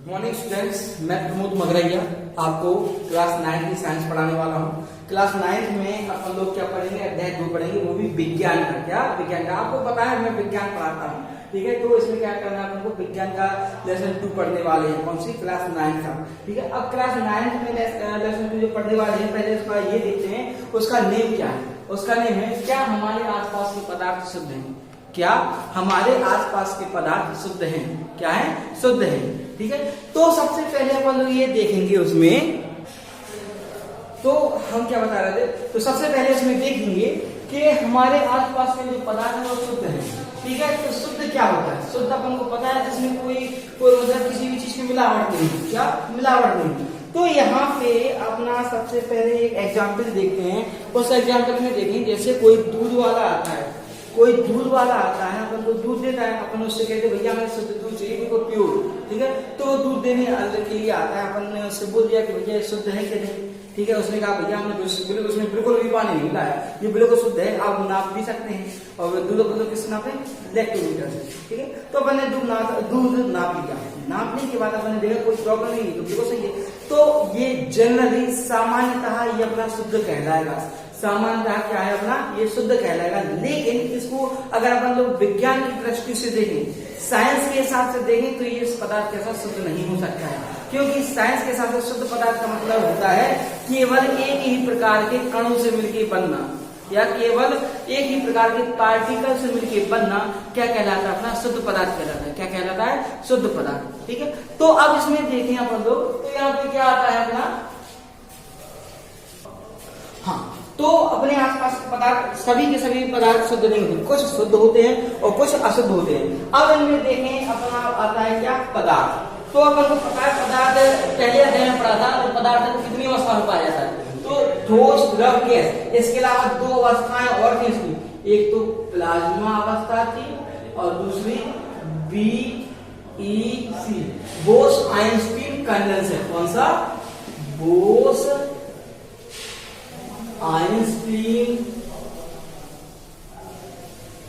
Morning students, मैं प्रमोद मगरैया आपको class 9 की साइंस पढ़ाने वाला हूँ। क्लास 9 में अपन लोग क्या पढ़ेंगे, अध्याय 2 पढ़ेंगे, वो भी विज्ञान का। क्या विज्ञान का? आपको पता है मैं विज्ञान पढ़ाता हूँ, ठीक है। तो इसमें क्या करना है, अपन को विज्ञान का लेसन 2 पढ़ने वाले हैं। कौन सी? क्लास 9 का, ठीक है। अब क्लास 9 में लेसन 2 जो पढ़ने वाले हैं, पहले उसका ये देखते हैं उसका नेम क्या है। उसका नेम है, क्या हमारे आसपास के पदार्थ शुद्ध हैं? क्या हमारे आसपास के पदार्थ शुद्ध हैं? क्या है? शुद्ध हैं, ठीक है। तो सबसे पहले अपन लोग ये देखेंगे उसमें, तो हम क्या बता रहे थे, तो सबसे पहले इसमें देखेंगे कि हमारे आसपास के जो पदार्थ हैं वो शुद्ध हैं, ठीक है। तो शुद्ध क्या होता है? शुद्ध अपन को पता है जिसमें कोई मतलब किसी भी चीज की मिलावट नहीं। क्या मिलावट नहीं? तो यहाँ पे अपना सबसे पहले एक एग्जाम्पल देखते हैं। उस एग्जाम्पल में देखें, जैसे कोई दूध वाला आता है, कोई दूध वाला आता है, अपन को दूध देता है, अपन उससे कहते भैया हमें शुद्ध दूध चाहिए, बिल्कुल प्योर, ठीक है। तो दूध देने के लिए आता है, अपन ने उससे बोल दिया कि भैया शुद्ध है कि नहीं, ठीक है। उसने कहा भैया हमने उसमें बिल्कुल भी पानी नहीं मिलाया, ये बिल्कुल शुद्ध है, आप नाप भी सकते हैं। और दूध किस नापे? लैक्टोमीटर से, ठीक है। तो अपन ने दूध नाप लिया, नापने के बाद अपन ने देखा कोई प्रॉब्लम नहीं, तो बिल्कुल सही है। तो ये जनरली सामान्यतः ये अपना शुद्ध कहलाएगा। सामान्यतः क्या है अपना? ये शुद्ध कहलाएगा। लेकिन इसको अगर अपन लोग विज्ञान की दृष्टि से देखें, साइंस के हिसाब से देखें, तो ये इस पदार्थ के साथ शुद्ध नहीं हो सकता है। क्योंकि साइंस के हिसाब से शुद्ध पदार्थ का मतलब होता है केवल एक ही प्रकार के कणों से मिलकर बनना, या केवल एक ही प्रकार के पार्टिकल से मिलकर बनना। क्या कहलाता है? अपना शुद्ध पदार्थ कहलाता है। क्या कहलाता है? शुद्ध पदार्थ, ठीक है। तो अब इसमें देखें अपन लोग, तो यहाँ पे क्या आता है अपना, हाँ, तो अपने आसपास के पदार्थ, सभी के सभी पदार्थ शुद्ध नहीं होते, कुछ शुद्ध होते हैं और कुछ अशुद्ध होते हैं। अब इनमें देखें अपना आता है क्या? पदार्थ। तो अपन को पता है पदार्थ पहले अध्याय में पढ़ा था, तो पदार्थ को कितनी अवस्था में पाया जाता है? तो ठोस, द्रव, गैस। इसके अलावा 2 अवस्थाएं और थी इसकी, एक तो प्लाज्मा अवस्था थी और दूसरी BEC, बोस आइंस्टीन कंडेंसर। कौन सा? Bose Einstein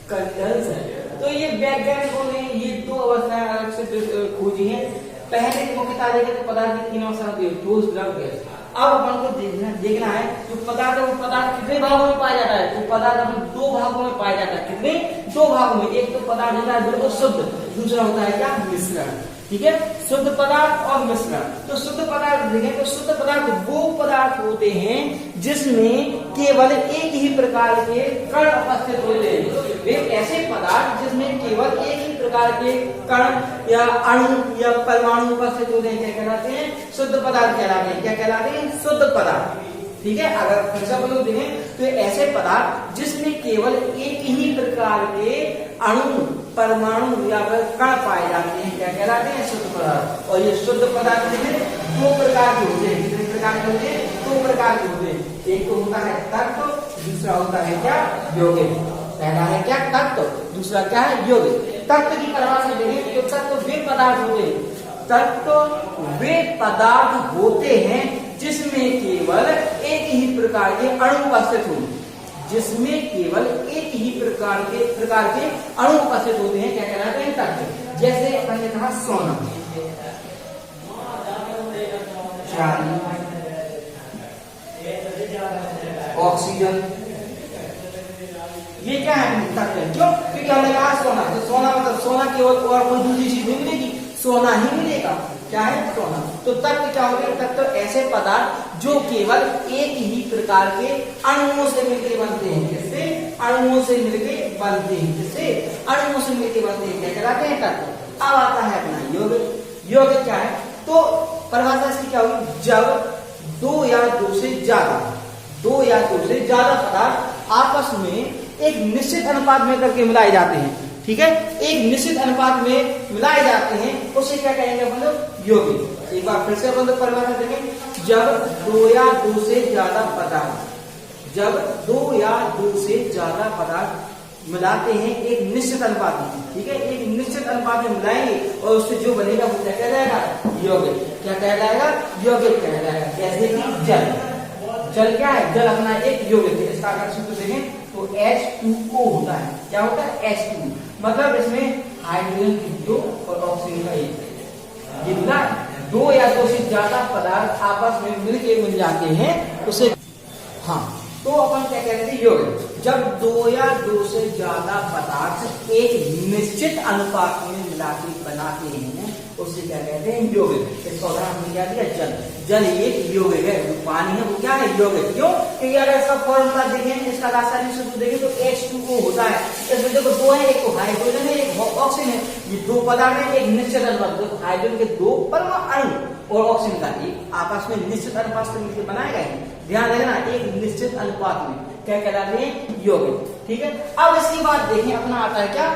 condenser. तो ये वैज्ञानिकों ने ये 2 अवस्थाएं अलग से खोजी हैं। पहले मुख्यतः देखें तो पदार्थ की 3 अवस्था होती है, ठोस, द्रव, गैस। अब अपन को देखना है जो पदार्थ है, वो पदार्थ कितने भागों में पाया जाता है? तो पदार्थ अपन 2 भागों में पाया जाता है। कितने? 2 भागों में। एक तो पदार्थ होता है बिल्कुल शुद्ध, दूसरा होता है क्या? मिश्रण, ठीक है। शुद्ध पदार्थ और मिश्रण। तो शुद्ध पदार्थ देखें तो शुद्ध पदार्थ वो पदार्थ होते हैं जिसमें केवल एक ही प्रकार के कण उपस्थित होते हैं। वे ऐसे पदार्थ जिसमें केवल एक ही प्रकार के कण या अणु या परमाणु उपस्थित होते हैं, क्या कहलाते हैं? शुद्ध पदार्थ कहलाते हैं। क्या कहलाते हैं? शुद्ध पदार्थ, ठीक है। अगर फिर से हम लोग देखें तो ऐसे पदार्थ जिसमें केवल एक ही प्रकार के अणु, परमाणु या कण पाए जाते हैं, क्या कहलाते हैं? शुद्ध पदार्थ। और ये शुद्ध पदार्थ में 2 प्रकार के होते हैं। कितने प्रकार के होते हैं? 2 प्रकार के होते हैं। एक तो होता है तत्व, दूसरा होता है क्या? यौगिक। पहला है क्या? तत्व, दूसरा क्या है? यौगिक। तत्व की परिभाषा देखें तो तत्व वे पदार्थ होते हैं, तत्व वे पदार्थ होते हैं जिसमें केवल एक ही प्रकार के अणु उपस्थित हो, जिसमें केवल एक ही प्रकार के अणु उपस्थित होते हैं। क्या कहलाते हैं? तत्व। जैसे अपन ने कहा सोना, चांदी, ऑक्सीजन, ये क्या है? तत्व। क्यों? क्योंकि हमने कहा सोना, तो सोना मतलब सोना केवल और कोई दूसरी चीज नहीं मिलेगी, सोना ही मिलेगा। क्या है? सोना। तो तत्व क्या हो गया? तत्व ऐसे पदार्थ जो केवल एक ही प्रकार के अणुओं से मिलकर बनते हैं। किससे? अणुओं से मिलकर बनते हैं। किससे? अणुओं से मिलकर बनते हैं। क्या कहलाते हैं? तत्व। अब आता है अपना यौगिक। यौगिक क्या है? तो परिभाषा इसकी क्या होगी? जब 2 या 2 से ज्यादा पदार्थ आपस में एक निश्चित अनुपात में करके मिलाए जाते हैं, ठीक है। एक निश्चित अनुपात में मिलाए जाते हैं, उसे क्या कहेंगे अपन लोग? यौगिक। एक बार फिर से अपन लोग परिभाषा देखें, जब 2 या 2 से ज्यादा पदार्थ, जब 2 या 2 से ज्यादा पदार्थ मिलाते हैं एक निश्चित अनुपात में, ठीक है। एक निश्चित अनुपात में मिलाएंगे और उससे जो बनेगा वो क्या कहलाएगा? यौगिक। क्या कहलाएगा? यौगिक कहलाएगा। जैसे कि जल। जल क्या है? जल अपना एक यौगिक है। इसका अगर सूत्र देखें तो H2O होता है। क्या होता है? H2, मतलब इसमें हाइड्रोजन की 2 और ऑक्सीजन का 1, ये मिला दो या दो से ज्यादा पदार्थ आपस में मिलके मिल जाते हैं उसे, हाँ, तो अपन क्या कहते हैं, यौगिक। जब दो या दो से ज्यादा पदार्थ एक निश्चित अनुपात में मिला के बनाते हैं उसे क्या कहते हैं, यौगिक। इसका उदाहरण हमने क्या दिया, जल। जल एक यौगिक है, जो पानी है वो क्या है, यौगिक। क्यों? क्योंकि अगर इसका फॉर्मूला देखें, इसका रासायनिक सूत्र देखें तो H2O होता है। इसमें देखो दो है, एक तो हाइड्रोजन है, एक ऑक्सीजन है। ये दो पदार्थ है, एक निश्चित अनुपात, हाइड्रोजन के दो परमाणु और ऑक्सीजन का एक आपस में निश्चित अनुपात से मिलकर बनाए गए हैं। ध्यान रखना, एक निश्चित अनुपात में क्या कहलाते हैं, यौगिक। ठीक है, अब इसके बाद देखें अपना आता है क्या,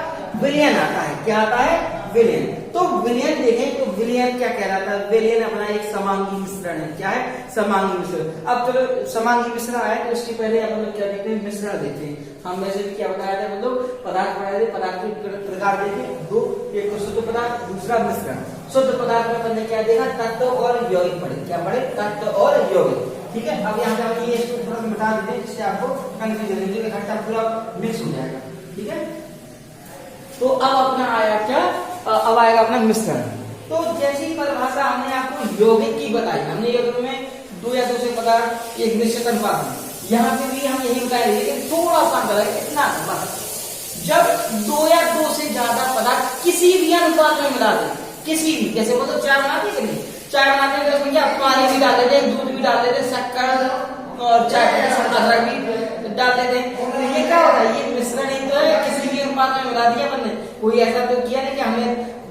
विलयन आता है। क्या आता है, विलयन। तो विलयन देखें तो विलयन क्या कहलाता है, विलयन अपना एक समांगी मिश्रण है। क्या है, समांगी मिश्रण। अब चलो समांगी मिश्रण आया तो उसके पहले अपन लोग क्या देखते हैं, मिश्रण देखते हैं। हम वैसे भी क्या बताया था, मतलब पदार्थ बनाए थे, पदार्थ के प्रकार देखे दो, एक तो शुद्ध पदार्थ, दूसरा मिश्रण। शुद्ध पदार्थ में अपन ने क्या देखा, तत्व और यौगिक पढ़े। क्या पढ़े, तत्व और यौगिक। ठीक है, अब यहाँ पे ये इसको थोड़ा मिटा देते हैं जिससे आपको कंफ्यूजन नहीं होगा, घंटा पूरा मिक्स हो जाएगा। ठीक है, तो अब अपना आया क्या, अब आएगा अपना मिश्रण। तो जैसी परिभाषा हमने आपको यौगिक की बताई, हमने यौगिक में दो या दो से पदार्थ एक निश्चित अनुपात में, यहाँ पे भी हम यही बताएंगे, लेकिन थोड़ा सा अंतर है, इतना बस। जब दो या दो से ज्यादा पदार्थ किसी भी अनुपात में मिला दे, किसी भी, जैसे मतलब चाय बनाते हैं कि चाय बनाते हैं, क्या पानी भी डाल देते हैं, दूध भी डाल देते हैं, शक्कर और चाय अदरक भी डाल देते हैं, तो ये क्या होता है, ये मिश्रण ही तो है, किसी भी अनुपात में मिला दिया अपन ने। कोई ऐसा तो किया नहीं कि हमने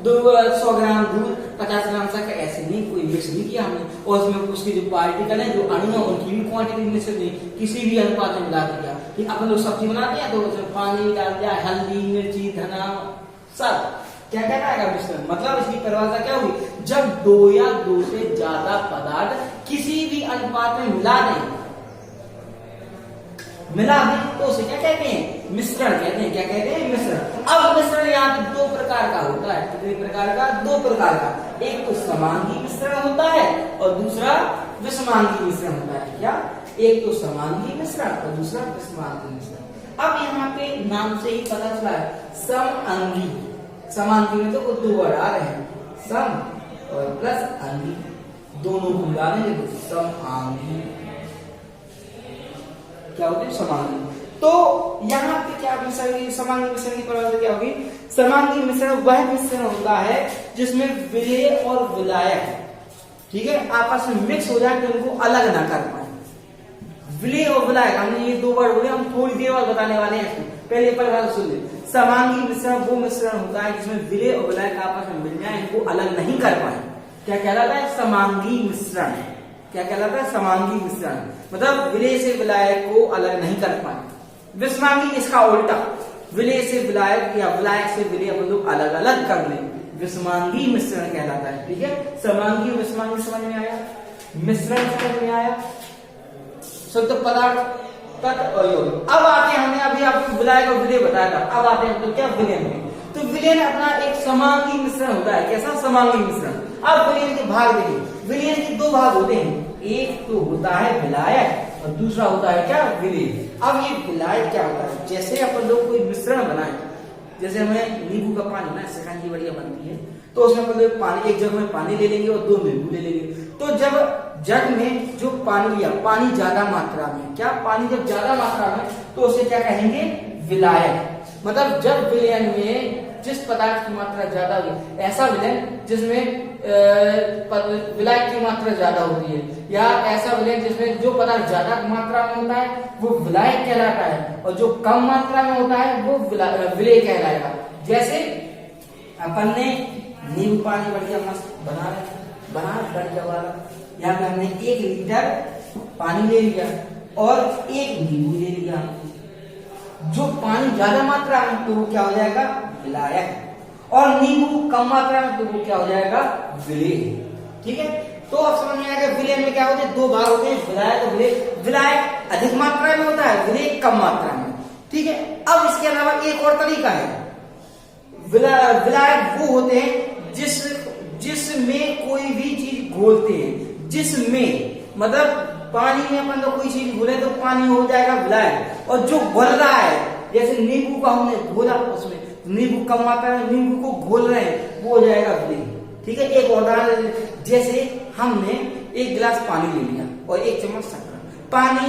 100 ग्राम दूध 50 ग्राम शक्कर, ऐसे नहीं, कोई मिक्स नहीं किया हमने। और उसमें उसकी जो पार्टिकल है, जो अणु है, उनकी भी क्वांटिटी मिक्स नहीं, किसी भी अनुपात में मिला दिया। कि अपन लोग सब्जी बनाते हैं तो उसमें पानी भी डाल दिया, हल्दी, मिर्ची, धना, सब क्या कहलाएगा, मिश्रण। मतलब इसकी परिभाषा क्या होगी, जब दो या दो से ज्यादा पदार्थ किसी भी अनुपात में मिला दें तो उसे क्या कहते हैं, मिश्रण कहते हैं। क्या कहते हैं, मिश्रण। अब मिश्रण यहाँ पे दो प्रकार का होता है। कितने प्रकार का, दो प्रकार का। एक तो समांगी मिश्रण होता है और दूसरा विषमांगी मिश्रण होता है। क्या, एक तो समांगी मिश्रण और दूसरा विषमांगी मिश्रण। अब यहाँ पे नाम से ही पता चला है, समअंगी। समांगी में तो दो वर्ड आ रहे हैं, सम और प्लस अंगी, दोनों को मिलाने तो समांगी। क्या होती है, समांगी। तो यहाँ पे क्या मिश्रण, समांगी मिश्रण की परिभाषा क्या होगी, समांगी मिश्रण वह मिश्रण होता है जिसमें विलेय और विलायक, ठीक है, आपस में मिक्स हो जाए तो उनको अलग ना कर पाए। विलेय और विलायक, हमने ये दो वर्ड बोले, हम थोड़ी देर बाद बताने वाले हैं। पहले परिभाषा सुन ले। समांगी मिश्रण वो मिश्रण होता है जिसमें विलेय और विलायक आपस में मिल जाए, इनको अलग नहीं कर पाए। क्या कहलाता है, समांगी मिश्रण। क्या कहलाता है, समांगी मिश्रण। मतलब विलेय से विलायक को अलग नहीं कर पाए। विषमांगी इसका उल्टा, विलेय से विलायक या विलायक से विलेय अपन लोग अलग अलग कर ले, विषमांगी मिश्रण कहलाता है। ठीक है, समांगी और विषमांगी समझ में आया, मिश्रण समझ में आया, शुद्ध पदार्थ, तत्व और यौगिक। अब आते हैं, हमने अभी आपको विलायक और विलेय बताया था, अब आते हैं तो क्या, विलयन में। तो विलयन अपना एक समांगी मिश्रण होता है। कैसा, समांगी मिश्रण। अब विलयन के भाग देखिए, विलयन के दो भाग होते हैं, एक तो होता है विलायक और दूसरा होता है क्या, विलेय। अब ये विलायक क्या होता है, जैसे अपन लोग कोई मिश्रण बनाए, जैसे हमें नींबू का पानी ना शिकंजी बढ़िया बनती है, तो उसमें अपन लोग पानी, एक जग में पानी ले लेंगे और 2 नींबू ले लेंगे। तो जब जग में जो पानी लिया, पानी ज्यादा मात्रा में, क्या, पानी जब ज्यादा मात्रा में, तो उसे क्या कहेंगे, विलायक। मतलब जब विलयन में जिस पदार्थ की मात्रा ज्यादा हुई, ऐसा विलयन जिसमें विलायक की मात्रा ज्यादा होती है, या ऐसा विलयन जिसमें जो पदार्थ ज्यादा मात्रा में होता है वो विलायक कहलाता है, और जो कम मात्रा में होता है वो विलेय कहलाएगा। जैसे अपन ने नींबू पानी बढ़िया मस्त बना बढ़िया वाला, यहाँ पे हमने 1 लीटर पानी ले लिया और 1 नींबू ले लिया। जो पानी ज्यादा मात्रा में तो वो क्या हो जाएगा, विलायक, और नींबू कम मात्रा में तो वो क्या हो जाएगा, विलेय। ठीक है, तो अब समझ में आएगा विलयन में क्या होते हैं, दो भाग होते हैं, विलायक और विलेय। विलायक अधिक मात्रा में होता है, विलेय कम मात्रा में। ठीक है, अब इसके अलावा एक और तरीका है, विलायक वो होते हैं जिसमें कोई भी चीज घोलते हैं, जिसमें मतलब पानी में अपन लोग कोई चीज घोले तो पानी हो जाएगा विलायक, और जो घोल रहा है, जैसे नींबू का हमने घोला, उसमें नींबू कम मात्रा में नींबू को घोल रहे हैं, वो हो जाएगा विलेय। ठीक है, एक उदाहरण जैसे हमने एक गिलास पानी ले लिया और एक चम्मच शक्कर, पानी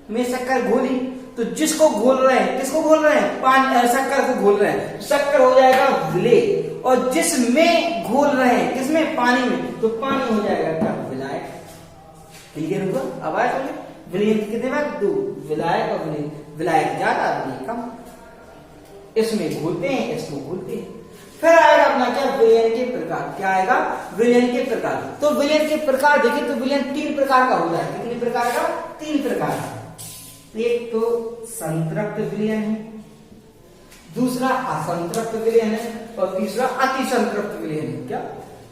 में शक्कर घोली, तो जिसको घोल रहे हैं, किसको घोल रहे हैं, पानी शक्कर को घोल रहे हैं, शक्कर हो जाएगा विलेय, और जिसमें घोल रहे हैं किसमें, पानी में, तो पानी हो जाएगा क्या, विलायक। क्लियर हुआ? अब आया समझ, विलयन कितने बार, 2, विलायक और विलयन, विलायक ज्यादा विलयन कम, इसमें घोलते हैं, इसको घोलते हैं। फिर आएगा अपना क्या, विलयन के प्रकार। क्या आएगा, विलयन के प्रकार। तो विलयन के प्रकार देखें तो विलयन 3 प्रकार का होता है। कितने प्रकार का, 3 प्रकार का। एक तो संतृप्त विलयन है, दूसरा असंतृप्त विलयन है, और तीसरा अतिसंतृप्त विलयन है। क्या,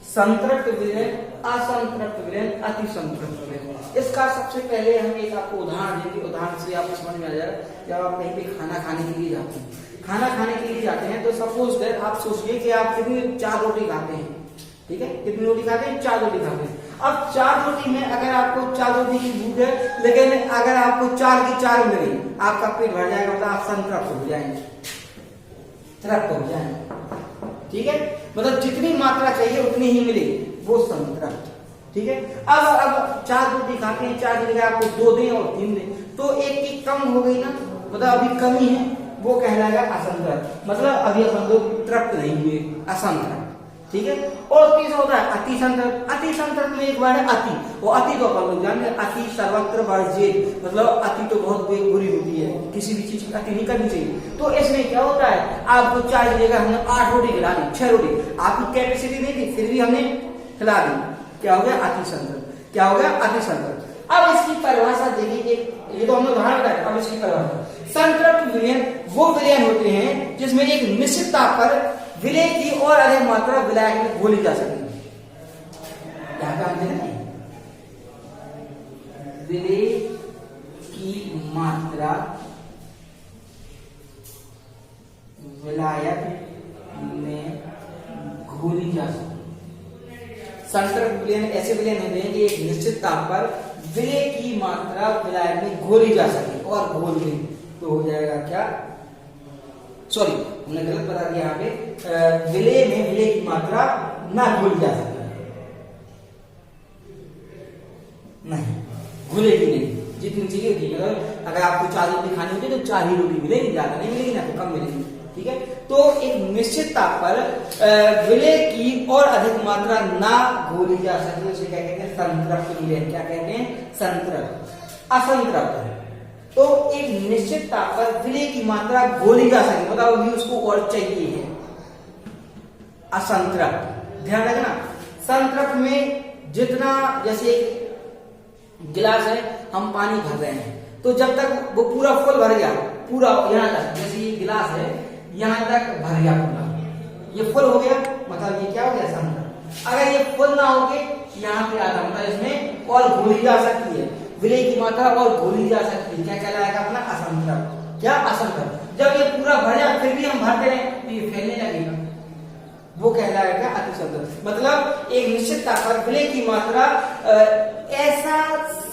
संतृप्त विलयन, असंतृप्त विलयन, अतिसंतृप्त विलयन। इसका सबसे पहले हम एक आपको उदाहरण देंगे, उदाहरण से आपको समझ में आ जाएगा। जब आप कहीं पे खाना खाने के लिए जाते हैं, खाना खाने के लिए जाते हैं, तो सपोज दैट आप सोचिए कि आप कितनी 4 रोटी खाते हैं, ठीक है, कितनी रोटी खाते हैं, 4 रोटी खाते हैं। अब 4 रोटी में अगर आपको 4 रोटी की भूख है, लेकिन अगर आपको 4 की 4 मिल गई, आपका पेट भर जाएगा, मतलब आप संतृप्त हो जाएंगे, तृप्त हो जाएंगे, ठीक है, मतलब जितनी मात्रा चाहिए उतनी ही मिलेगी, वो संतृप्त, ठीक है। अब 4 रोटी खाते हैं, 4 की जगह आपको 2 दें और 3 दें, तो एक की कम हो गई ना, मतलब अभी कमी है, वो कहलाएगा असंतृप्त, मतलब अभी अपन लोग तृप्त नहीं हुए, असंतृप्त, ठीक है। और तीसरा होता है अतिसंतृप्त। अतिसंतृप्त में एक बार है अति, वो अति तो अपन लोग जानते हैं, अति सर्वत्र वर्जित, मतलब अति तो बहुत बुरी होती है, किसी भी चीज की अति नहीं करनी चाहिए। तो इसमें क्या होता है, आपको 4 की जगह हमने 8 रोटी खिला दी, 6 रोटी, आपकी कैपेसिटी नहीं थी, फिर भी हमने खिला दी, क्या हो गया, अतिसंतृप्त। क्या हो गया, अतिसंतृप्त। अब इसकी परिभाषा देखिए, ये तो हमने उदाहरण बताया, अब इसकी परिभाषा, संतृप्त विलयन वो विलयन होते हैं जिसमें एक निश्चित ताप पर विलय की और अधिक मात्रा विलायक में घोली जा सके। विलय की मात्रा विलायक में घोली जा सके। संतृप्त विलयन ऐसे विलयन होते हैं कि एक निश्चित ताप पर विलय की मात्रा विलायक में घोली जा सके, और घोल गई तो हो जाएगा क्या, सॉरी हमने गलत बता दिया यहाँ पे, विलय में विलय की मात्रा ना घोली जा सके, नहीं घुलेगी नहीं, जितनी चाहिए उतनी, मतलब अगर आपको 4 रोटी खानी होती है तो 4 ही रोटी मिलेगी, ज्यादा नहीं मिलेगी, ना तो कम मिलेगी, ठीक है। तो एक निश्चित ताप पर विलय की और अधिक मात्रा ना घोली जा सके, उसे क्या कहते हैं, संतृप्त विलयन। क्या कहते हैं, संतृप्त। असंतृप्त, तो एक निश्चित ताप पर विलय की मात्रा घोली जा सके, मतलब अभी उसको और चाहिए है, असंतृप्त। ध्यान रखना, संतृप्त में जितना, जैसे एक गिलास है, हम पानी भर रहे हैं, तो जब तक वो पूरा फुल भर गया, पूरा यहाँ तक, जैसे ये गिलास है यहाँ तक भर गया पूरा, ये फुल हो गया, मतलब ये क्या हो गया, संतृप्त। अगर ये फुल ना हो के यहाँ पे आता, मतलब इसमें और घोली जा सकती है, विलय की मात्रा और घोली जा सकती है, क्या कहलाएगा अपना, असंतृप्त। क्या, असंतृप्त। जब ये पूरा भर जाए फिर भी हम भरते रहे तो ये फैलने लगेगा, वो कहलाएगा अतिसंतृप्त। मतलब एक निश्चित ताप पर विलय की मात्रा, ऐसा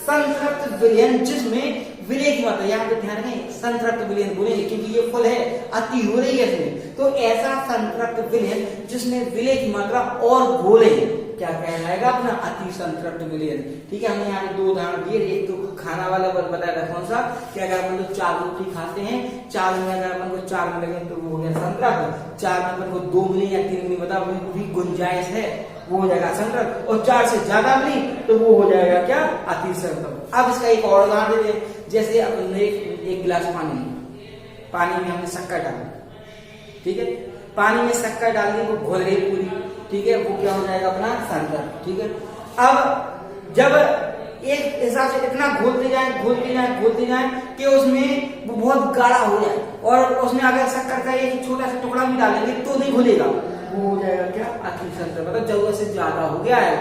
संतृप्त विलयन जिसमें विलय की मात्रा, यहाँ पे ध्यान रखें, संतृप्त विलयन बोलेंगे क्योंकि ये फुल है, अति हो रही है इसमें, तो ऐसा संतृप्त विलयन जिसमें विलय की मात्रा और घोले, क्या कहलाएगा अपना, अति संतृप्त विलयन। ठीक है, हमने यहाँ पे 2 उदाहरण दिए, एक तो खाना वाला बताया था कौन सा, कि अगर अपन लोग 4 रोटी खाते हैं, 4 में अगर अपन को 4 मिलेंगे तो वो हो गया संतृप्त, 4 में अपन को 2 मिले या 3 मिले, बता भी गुंजाइश है, वो हो जाएगा संतृप्त, और 4 से ज्यादा मिली तो वो हो जाएगा क्या, अति संतृप्त। अब इसका एक और उदाहरण दे, जैसे अपन एक गिलास पानी में हमने शक्कर डाली, ठीक है, पानी में शक्कर डाल दी, वो घोल गई पूरी, ठीक है, वो क्या हो जाएगा अपना, संतृप्त। ठीक है, अब जब एक हिसाब से इतना घोलते जाए कि उसमें वो बहुत गाढ़ा हो जाए, और उसमें अगर शक्कर का एक छोटा सा टुकड़ा भी डालेंगे तो नहीं घुलेगा, वो हो जाएगा क्या, अति संतृप्त, मतलब जरूरत से ज्यादा हो गया है।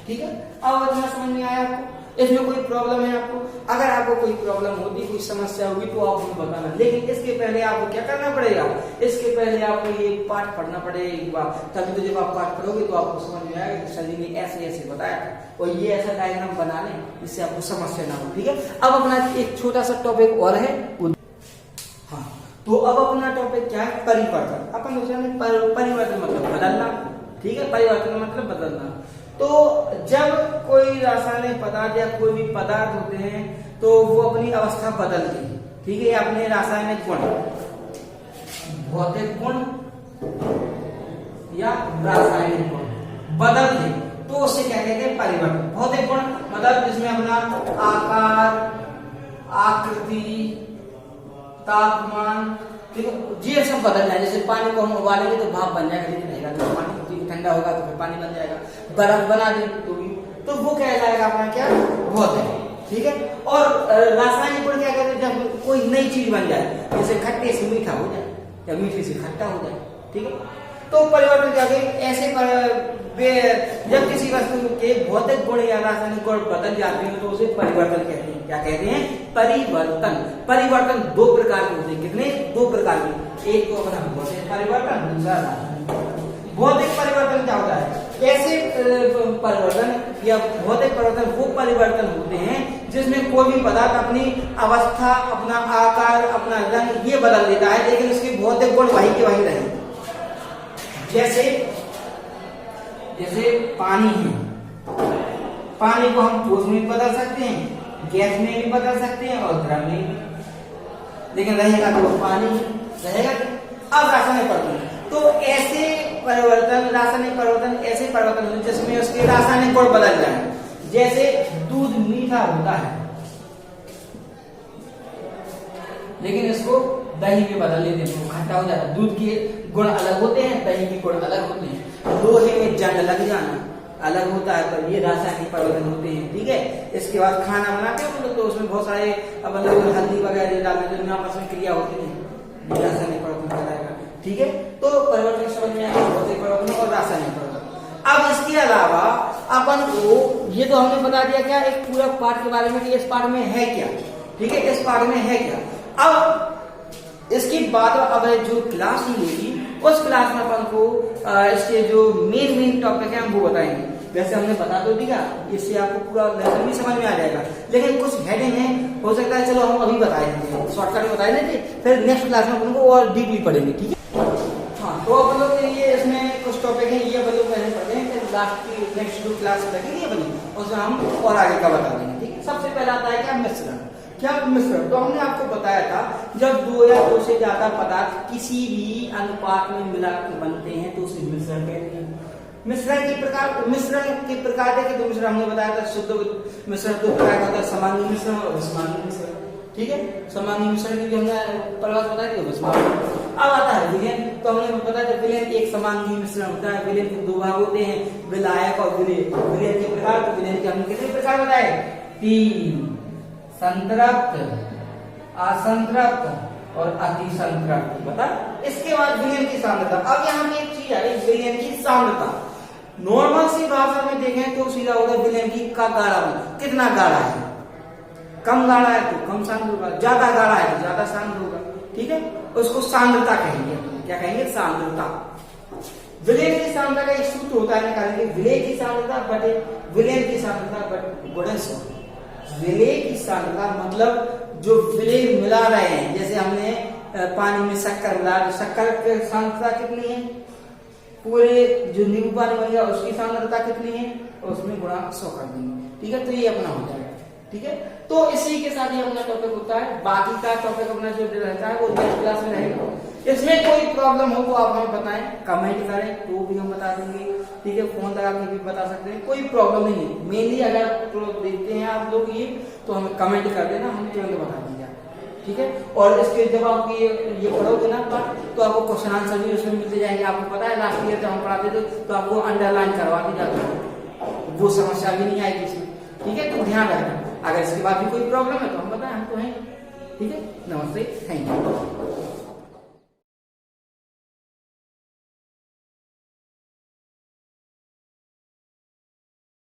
ठीक है, अब इतना समझ में आया आपको, इसमें कोई प्रॉब्लम है आपको, अगर आपको कोई प्रॉब्लम होती, कोई समस्या हुई तो आप मुझे बताना, लेकिन इसके पहले आपको क्या करना पड़ेगा, इसके पहले आपको ये पाठ पढ़ना पड़ेगा, तभी तो जब आप पाठ पढ़ोगे तो आपको समझ में आएगा कि सर जी ने ऐसे ऐसे बताया था, और ये ऐसा डायग्राम बना लें जिससे आपको समस्या ना हो। ठीक है, अब अपना एक छोटा सा टॉपिक और है, हाँ, तो अब अपना टॉपिक क्या है, परिवर्तन। अपन परिवर्तन मतलब बदलना, ठीक है, परिवर्तन मतलब बदलना। तो जब कोई रासायनिक पदार्थ या कोई भी पदार्थ होते हैं तो वो अपनी अवस्था बदलते हैं, ठीक है, अपने रासायनिक गुण, भौतिक गुण या रासायनिक गुण बदलते हैं, तो उसे क्या कहते हैं, परिवर्तन। भौतिक गुण मतलब जिसमें अपना आकार, आकृति, तापमान, ठीक है, ये सब बदल जाए। जैसे पानी को हम उबालेंगे तो भाप बन जाएगा, लेकिन रहेगा तो पानी, ठंडा होगा तो फिर पानी बन जाएगा। बर्फ बना देंगे तो वो कहलाएगा अपना क्या, भौतिक, ठीक है। और रासायनिक गुण क्या कहते हैं, जब कोई नई चीज बन जाए, जैसे खट्टे से मीठा हो जाए या मीठे से खट्टा हो जाए, ठीक है, तो परिवर्तन क्या कहते हैं, ऐसे जब किसी वस्तु के भौतिक गुण या रासायनिक गुण बदल जाते हैं तो उसे परिवर्तन कहते हैं। क्या कहते हैं, परिवर्तन। परिवर्तन दो प्रकार के होते हैं, कितने, दो प्रकार के, एक तो अपना भौतिक परिवर्तन, दूसरा रासायनिक। भौतिक परिवर्तन क्या होता है, ऐसे परिवर्तन या भौतिक परिवर्तन वो परिवर्तन होते हैं जिसमें कोई भी पदार्थ अपनी अवस्था, अपना आकार, अपना रंग ये बदल देता है, लेकिन उसके भौतिक गुण वही के वही रहेंगे। जैसे पानी है, पानी को हम ठोस में भी बदल सकते हैं, गैस में भी बदल सकते हैं और द्रव में भी, लेकिन रहेगा तो पानी रहेगा। अब रासायनिक परिवर्तन, तो ऐसे परिवर्तन, रासायनिक परिवर्तन ऐसे परिवर्तन होते हैं जिसमें उसके रासायनिक गुण बदल जाए। जैसे दूध मीठा होता है लेकिन इसको दही में बदल लेते हैं, तो खट्टा हो जाता है। दूध के गुण अलग होते हैं, दही के गुण अलग होते हैं। लोहे में जंग लग जाना अलग होता है, पर ये रासायनिक परिवर्तन होते हैं, ठीक है। इसके बाद खाना बनाते हैं तो उसमें बहुत सारे हल्दी वगैरह डालने जो आपस में क्रिया होती है, रासायनिक परिवर्तन कहलाएगा, ठीक है। तो परिवर्तन समझ में आया, भौतिक परिवर्तन और रासायनिक परिवर्तन। अब इसके अलावा अपन को ये तो हमने बता दिया क्या, एक पूरा पार्ट के बारे में कि इस पार्ट में है क्या, ठीक है, इस पार्ट में है क्या। अब इसके बाद अब जो क्लास मिलेगी उस क्लास में अपन को इसके जो मेन टॉपिक है हम वो बताएंगे। वैसे हमने बता तो दिया, इससे आपको पूरा लेसन भी समझ में आ जाएगा, लेकिन कुछ हेडिंग है, हो सकता है चलो हम अभी बता देंगे, शॉर्टकट में बता देंगे, फिर नेक्स्ट क्लास में अपन को और डीपली पढ़ेंगे, ठीक है। हाँ, तो अपन लोग ये इसमें कुछ टॉपिक है, ये अपन लोग पहले पढ़ते हैं, फिर लास्ट की नेक्स्ट जो क्लास लगेगी अपन उसमें हम और आगे का बता देंगे, ठीक है। सबसे पहले आता है क्या, मिश्रण। क्या मिश्रण, तो हमने आपको बताया था जब दो या दो से ज्यादा पदार्थ किसी भी अनुपात में मिलाकर बनते हैं तो उसे मिश्रण कहते हैं। मिश्रण के प्रकार देखें तो मिश्रण हमने बताया था, शुद्ध मिश्रण दो प्रकार का होता है, समांगी मिश्रण और विषमांगी मिश्रण, ठीक है। समांगी मिश्रण की भी हमने परिभाषा बताई थी, विषमांगी। अब आता है विलयन, तो हमने बताया था विलयन एक समांगी मिश्रण होता है। विलयन के दो भाग होते हैं, विलायक और विलय। विलयन के प्रकार, तो विलयन के हमने कितने प्रकार बताए, 3, संतृप्त, असंतृप्त और अतिसंतृप्त, बता। इसके बाद विलयन की सांद्रता। अब यहाँ पे एक चीज है, विलयन की सांद्रता। नॉर्मल सी भाषा में देखें तो सीधा होगा विलयन की का गाढ़ा, कितना गाढ़ा है, कम गाढ़ा है तो कम सांद्र होगा, ज्यादा गाढ़ा है तो ज्यादा सांद्र होगा, ठीक है। उसको सांद्रता कहेंगे, क्या कहेंगे, सांद्रता। विलयन की सांद्रता का एक सूत्र होता है, निकालेंगे विलय की सांद्रता बटे विलयन की सांद्रता बटे गुणन 100। विलय की सांद्रता मतलब जो विलय मिला रहे हैं, जैसे हमने पानी में शक्कर मिला, तो शक्कर की सांद्रता कितनी है, पूरे जो नींबू पानी बन गया उसकी सांद्रता कितनी है, और उसमें गुणा 100 कर देंगे, ठीक है। तो ये अपना हो जाएगा, ठीक है। तो इसी के साथ ही अपना टॉपिक होता है, बाकी का टॉपिक अपना जो रहता है वो नेक्स्ट क्लास में रहेगा। इसमें कोई प्रॉब्लम हो तो आप हमें बताएं, कमेंट करें तो भी हम बता देंगे, ठीक है। फोन लगा के भी बता सकते हैं, कोई प्रॉब्लम नहीं है। मेनली अगर देखते हैं आप लोग ये तो हमें कमेंट कर देना, हम तुरंत बता देंगे, ठीक है। और इसके जब आप ये पढ़ोगे ना तो आपको क्वेश्चन आंसर भी उसमें मिलते जाएंगे। आपको पता है लास्ट ईयर जब हम पढ़ाते थे तो आपको अंडरलाइन करवाते जाते हैं, वो समस्या भी नहीं आएगी इसमें, ठीक है। तो ध्यान रखना, अगर इसके बाद भी कोई प्रॉब्लम है तो हम बताएं, हम तो हैं, ठीक है। नमस्ते, थैंक यू।